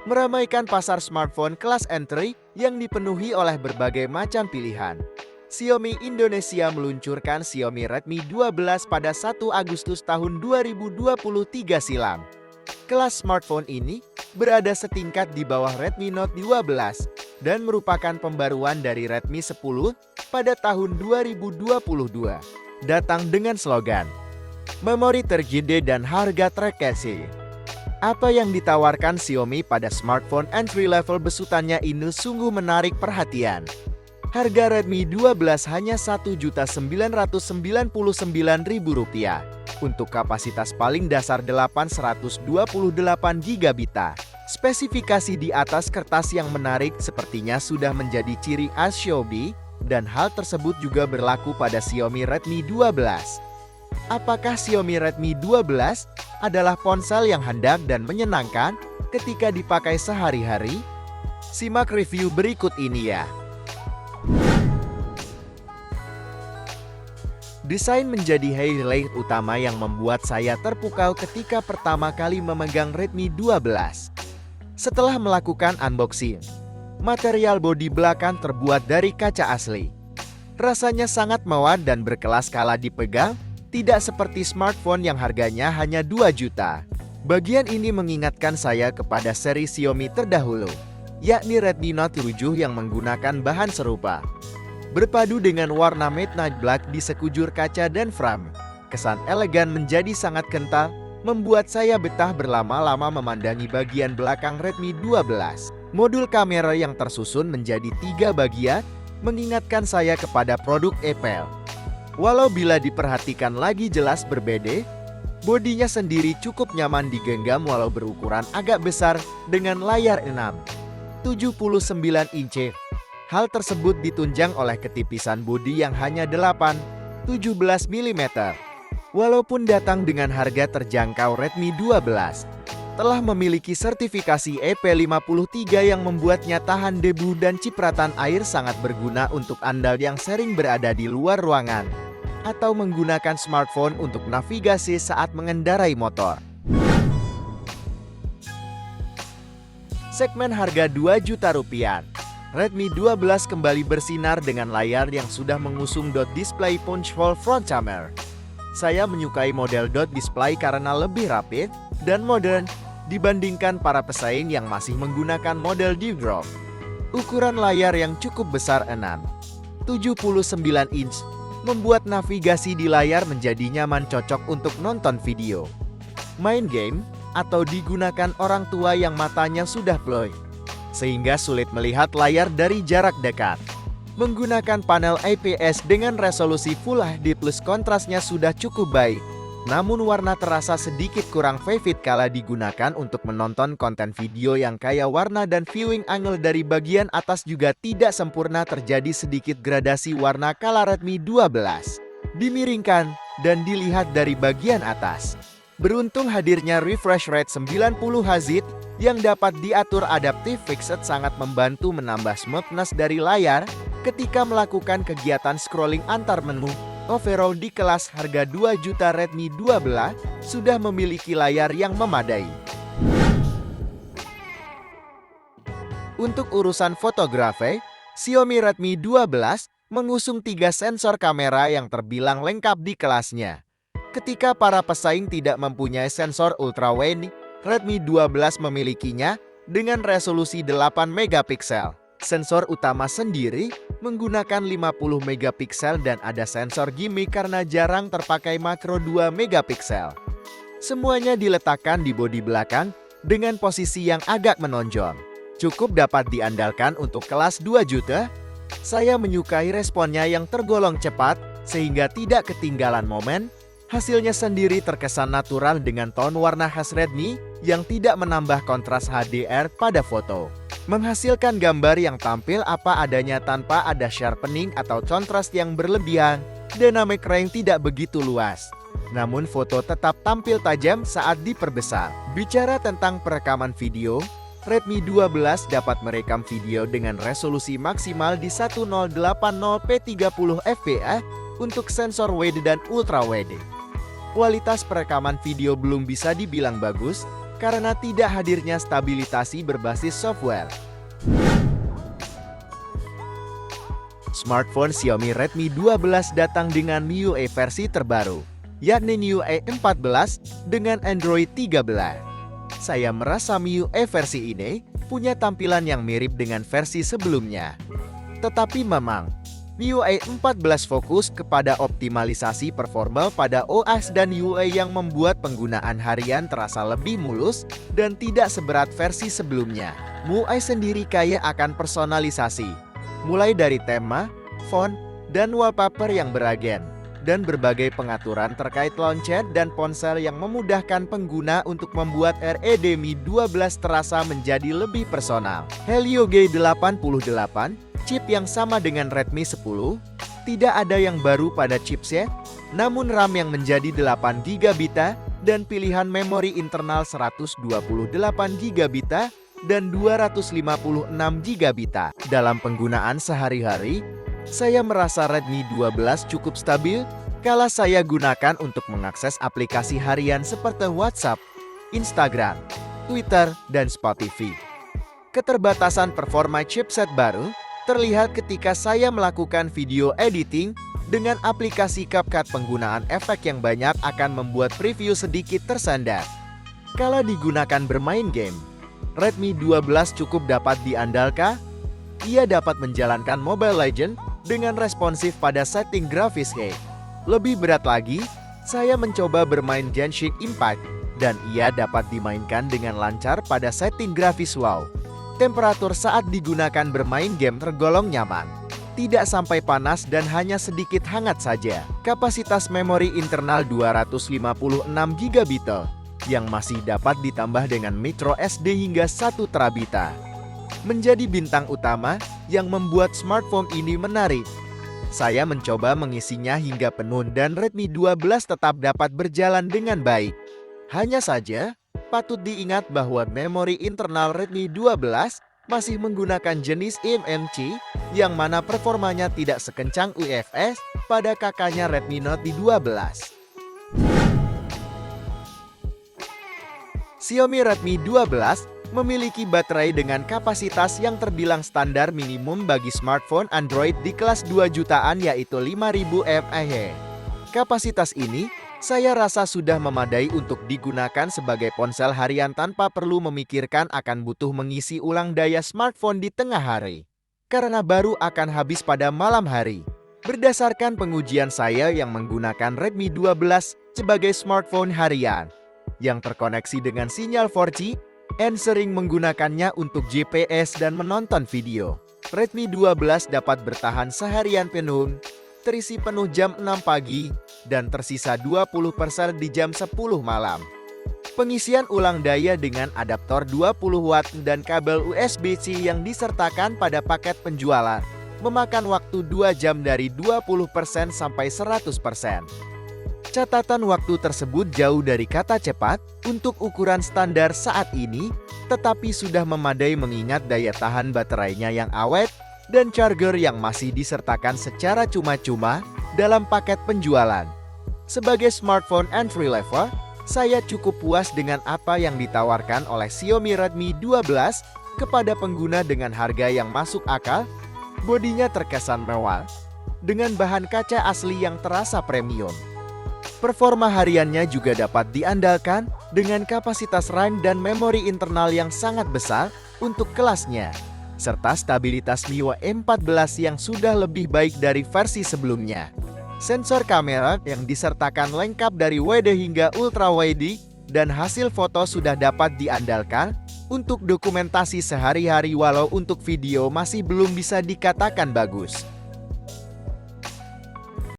meramaikan pasar smartphone kelas entry yang dipenuhi oleh berbagai macam pilihan. Xiaomi Indonesia meluncurkan Xiaomi Redmi 12 pada 1 Agustus tahun 2023 silam. Kelas smartphone ini berada setingkat di bawah Redmi Note 12 dan merupakan pembaruan dari Redmi 10 pada tahun 2022. Datang dengan slogan, memori tergede dan harga terkasih. Apa yang ditawarkan Xiaomi pada smartphone entry level besutannya ini sungguh menarik perhatian. Harga Redmi 12 hanya Rp1.999.000 untuk kapasitas paling dasar 828GB. Spesifikasi di atas kertas yang menarik sepertinya sudah menjadi ciri khas Xiaomi dan hal tersebut juga berlaku pada Xiaomi Redmi 12. Apakah Xiaomi Redmi 12 adalah ponsel yang handal dan menyenangkan ketika dipakai sehari-hari? Simak review berikut ini ya. Desain menjadi highlight utama yang membuat saya terpukau ketika pertama kali memegang Redmi 12. Setelah melakukan unboxing, material bodi belakang terbuat dari kaca asli. Rasanya sangat mewah dan berkelas kala dipegang, tidak seperti smartphone yang harganya hanya 2 juta. Bagian ini mengingatkan saya kepada seri Xiaomi terdahulu, yakni Redmi Note 7 yang menggunakan bahan serupa. Berpadu dengan warna midnight black di sekujur kaca dan frame, kesan elegan menjadi sangat kental, membuat saya betah berlama-lama memandangi bagian belakang Redmi 12. Modul kamera yang tersusun menjadi 3 bagian, mengingatkan saya kepada produk Apple. Walau bila diperhatikan lagi jelas berbeda, bodinya sendiri cukup nyaman digenggam walau berukuran agak besar dengan layar 6,79 inci. Hal tersebut ditunjang oleh ketipisan bodi yang hanya 8,17 mm. Walaupun datang dengan harga terjangkau, Redmi 12 telah memiliki sertifikasi EP53 yang membuatnya tahan debu dan cipratan air, sangat berguna untuk Anda yang sering berada di luar ruangan atau menggunakan smartphone untuk navigasi saat mengendarai motor. Segmen harga Rp2 juta. Redmi 12 kembali bersinar dengan layar yang sudah mengusung dot display punch hole front camera. Saya menyukai model dot display karena lebih rapi dan modern dibandingkan para pesaing yang masih menggunakan model deep drop. Ukuran layar yang cukup besar 6,79 inch membuat navigasi di layar menjadi nyaman, cocok untuk nonton video, main game, atau digunakan orang tua yang matanya sudah ploy, sehingga sulit melihat layar dari jarak dekat. Menggunakan panel IPS dengan resolusi Full HD plus kontrasnya sudah cukup baik. Namun warna terasa sedikit kurang vivid kala digunakan untuk menonton konten video yang kaya warna, dan viewing angle dari bagian atas juga tidak sempurna, terjadi sedikit gradasi warna kala Redmi 12 dimiringkan dan dilihat dari bagian atas. Beruntung hadirnya refresh rate 90 Hz yang dapat diatur adaptif fixed sangat membantu menambah smoothness dari layar ketika melakukan kegiatan scrolling antar menu. Overall di kelas harga 2 juta, Redmi 12 sudah memiliki layar yang memadai. Untuk urusan fotografi, Xiaomi Redmi 12 mengusung 3 sensor kamera yang terbilang lengkap di kelasnya. Ketika para pesaing tidak mempunyai sensor ultrawide, Redmi 12 memilikinya dengan resolusi 8 megapiksel. Sensor utama sendiri menggunakan 50 megapiksel dan ada sensor gimmick karena jarang terpakai makro 2 megapiksel. Semuanya diletakkan di bodi belakang dengan posisi yang agak menonjol. Cukup dapat diandalkan untuk kelas 2 juta. Saya menyukai responnya yang tergolong cepat sehingga tidak ketinggalan momen. Hasilnya sendiri terkesan natural dengan tone warna khas Redmi yang tidak menambah kontras HDR pada foto. Menghasilkan gambar yang tampil apa adanya tanpa ada sharpening atau kontras yang berlebihan. Dynamic range tidak begitu luas, namun foto tetap tampil tajam saat diperbesar. Bicara tentang perekaman video, Redmi 12 dapat merekam video dengan resolusi maksimal di 1080p 30 fps untuk sensor wide dan ultra wide. Kualitas perekaman video belum bisa dibilang bagus karena tidak hadirnya stabilisasi berbasis software. Smartphone Xiaomi Redmi 12 datang dengan MIUI versi terbaru, yakni MIUI 14 dengan Android 13. Saya merasa MIUI versi ini punya tampilan yang mirip dengan versi sebelumnya. Tetapi memang, MIUI 14 fokus kepada optimalisasi performa pada OS dan UI yang membuat penggunaan harian terasa lebih mulus dan tidak seberat versi sebelumnya. MIUI sendiri kaya akan personalisasi, mulai dari tema, font, dan wallpaper yang beragen, dan berbagai pengaturan terkait launcher dan ponsel yang memudahkan pengguna untuk membuat Redmi 12 terasa menjadi lebih personal. Helio G88, chip yang sama dengan Redmi 10, tidak ada yang baru pada chipset, namun RAM yang menjadi 8GB dan pilihan memori internal 128GB dan 256GB. Dalam penggunaan sehari-hari, saya merasa Redmi 12 cukup stabil kala saya gunakan untuk mengakses aplikasi harian seperti WhatsApp, Instagram, Twitter, dan Spotify. Keterbatasan performa chipset baru terlihat ketika saya melakukan video editing dengan aplikasi CapCut. Penggunaan efek yang banyak akan membuat preview sedikit tersandar. Kala digunakan bermain game, Redmi 12 cukup dapat diandalkan. Ia dapat menjalankan Mobile Legends dengan responsif pada setting grafis high. Lebih berat lagi, saya mencoba bermain Genshin Impact dan ia dapat dimainkan dengan lancar pada setting grafis wow. Temperatur saat digunakan bermain game tergolong nyaman, tidak sampai panas dan hanya sedikit hangat saja. Kapasitas memori internal 256GB yang masih dapat ditambah dengan micro SD hingga 1 terabita. Menjadi bintang utama yang membuat smartphone ini menarik. Saya mencoba mengisinya hingga penuh dan Redmi 12 tetap dapat berjalan dengan baik. Hanya saja, patut diingat bahwa memori internal Redmi 12 masih menggunakan jenis eMMC yang mana performanya tidak sekencang UFS pada kakaknya Redmi Note 12. Xiaomi Redmi 12 memiliki baterai dengan kapasitas yang terbilang standar minimum bagi smartphone Android di kelas 2 jutaan yaitu 5000 mAh. Kapasitas ini saya rasa sudah memadai untuk digunakan sebagai ponsel harian tanpa perlu memikirkan akan butuh mengisi ulang daya smartphone di tengah hari, karena baru akan habis pada malam hari. Berdasarkan pengujian saya yang menggunakan Redmi 12 sebagai smartphone harian yang terkoneksi dengan sinyal 4G, dan sering menggunakannya untuk GPS dan menonton video, Redmi 12 dapat bertahan seharian penuh, terisi penuh jam 6 pagi, dan tersisa 20% di jam 10 malam. Pengisian ulang daya dengan adaptor 20 watt dan kabel USB-C yang disertakan pada paket penjualan, memakan waktu 2 jam dari 20% sampai 100%. Catatan waktu tersebut jauh dari kata cepat untuk ukuran standar saat ini, tetapi sudah memadai mengingat daya tahan baterainya yang awet dan charger yang masih disertakan secara cuma-cuma dalam paket penjualan. Sebagai smartphone entry level, saya cukup puas dengan apa yang ditawarkan oleh Xiaomi Redmi 12 kepada pengguna dengan harga yang masuk akal. Bodinya terkesan mewah, dengan bahan kaca asli yang terasa premium. Performa hariannya juga dapat diandalkan dengan kapasitas RAM dan memori internal yang sangat besar untuk kelasnya, serta stabilitas MIUI 14 yang sudah lebih baik dari versi sebelumnya. Sensor kamera yang disertakan lengkap dari WD hingga Ultra WD dan hasil foto sudah dapat diandalkan untuk dokumentasi sehari-hari walau untuk video masih belum bisa dikatakan bagus.